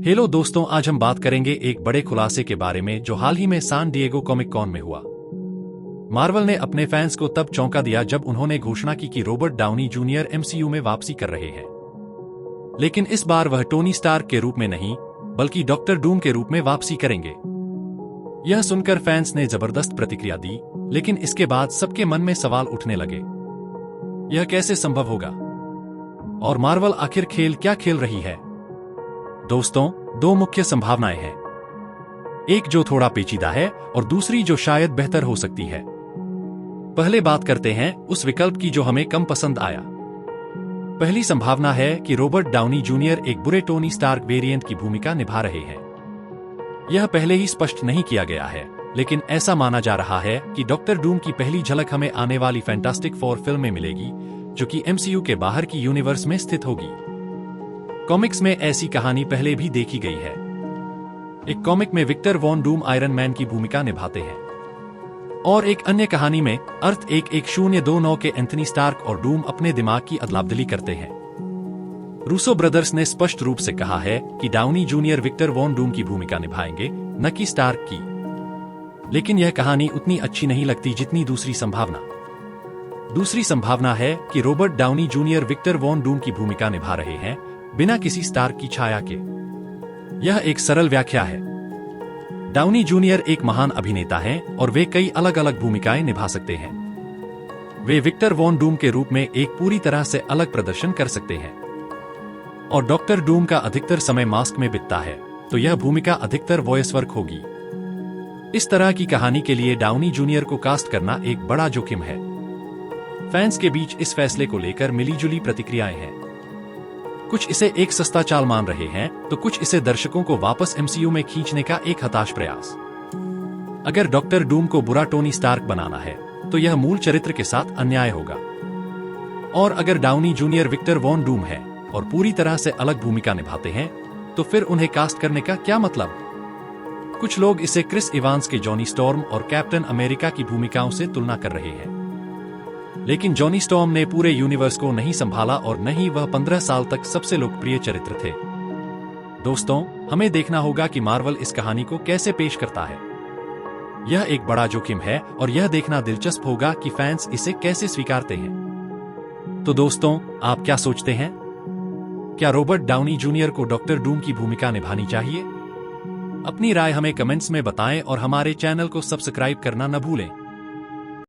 Hello दोस्तों, आज हम बात करेंगे एक बड़े खुलासे के बारे में जो हाल ही में सान डिएगो कॉमिक कॉन में हुआ। मार्वल ने अपने फैंस को तब चौंका दिया जब उन्होंने घोषणा की कि रॉबर्ट डाउनी जूनियर एमसीयू में वापसी कर रहे हैं। लेकिन इस बार वह टोनी स्टार्क के रूप में नहीं, बल्कि डॉक्टर डूम के रूप में वापसी करेंगे। यह सुनकर फैंस ने जबरदस्त प्रतिक्रिया दी, लेकिन इसके बाद सबके मन में सवाल उठने लगे। यह कैसे संभव होगा? और मार्वल आखिर खेल क्या खेल रही है? दोस्तों, दो मुख्य संभावनाएं हैं, एक जो थोड़ा पेचीदा है और दूसरी जो शायद बेहतर हो सकती है। पहले बात करते हैं उस विकल्प की जो हमें कम पसंद आया। पहली संभावना है कि रॉबर्ट डाउनी जूनियर एक बुरे टोनी स्टार्क वेरिएंट की भूमिका निभा रहे हैं। यह पहले ही स्पष्ट नहीं किया गया है, लेकिन ऐसा माना जा रहा है कि डॉक्टर डूम की पहली झलक हमें आने वाली फैंटास्टिक फोर फिल्म में मिलेगी, जो कि एमसीयू के बाहर की यूनिवर्स में स्थित होगी। कॉमिक्स में ऐसी कहानी पहले भी देखी गई है। एक कॉमिक में Victor Von Doom Iron Man की भूमिका निभाते हैं, और एक अन्य कहानी में अर्थ 1109 के एंथनी स्टार्क और डूम अपने दिमाग की अदला-बदली करते हैं। रूसो ब्रदर्स ने स्पष्ट रूप से कहा है कि Downey Junior Victor Von Doom की भूमिका निभाएंगे, न कि स्टार्क की। लेकिन यह कहानी उतनी अच्छी नहीं लगती जितनी दूसरी संभावना। दूसरी संभावना है कि Robert Downey Junior Victor Von Doom की भूमिका निभा रहे हैं, बिना किसी स्टार्क की छाया के। यह एक सरल व्याख्या है। डाउनी जूनियर एक महान अभिनेता हैं और वे कई अलग अलग भूमिकाएं निभा सकते हैं। वे विक्टर वॉन डूम के रूप में एक पूरी तरह से अलग प्रदर्शन कर सकते हैं। और डॉक्टर डूम का अधिकतर समय मास्क में बीतता है, तो यह भूमिका अधिकतर वॉयस वर्क होगी। इस तरह की कहानी के लिए डाउनी जूनियर को कास्ट करना एक बड़ा जोखिम है। फैंस के बीच इस फैसले को लेकर मिलीजुली प्रतिक्रियाएं हैं। कुछ इसे एक सस्ता चाल मान रहे हैं, तो कुछ इसे दर्शकों को वापस एमसीयू में खींचने का एक हताश प्रयास। अगर डॉक्टर डूम को बुरा टोनी स्टार्क बनाना है, तो यह मूल चरित्र के साथ अन्याय होगा। और अगर Downey Junior Victor Von Doom है और पूरी तरह से अलग भूमिका निभाते हैं, तो फिर उन्हें कास्ट करने का क्या मतलब? कुछ लोग इसे क्रिस इवांस के जॉनी स्टॉर्म और कैप्टन अमेरिका की भूमिकाओं से तुलना कर रहे हैं। लेकिन जॉनी स्टॉर्म ने पूरे यूनिवर्स को नहीं संभाला और न ही वह 15 साल तक सबसे लोकप्रिय चरित्र थे। दोस्तों, हमें देखना होगा कि मार्वल इस कहानी को कैसे पेश करता है। यह एक बड़ा जोखिम है और यह देखना दिलचस्प होगा कि फैंस इसे कैसे स्वीकारते हैं। तो दोस्तों, आप क्या सोचते हैं? क्या रॉबर्ट डाउनी जूनियर को डॉक्टर डूम की भूमिका निभानी चाहिए? अपनी राय हमें कमेंट्स में बताएं और हमारे चैनल को सब्सक्राइब करना न भूलें।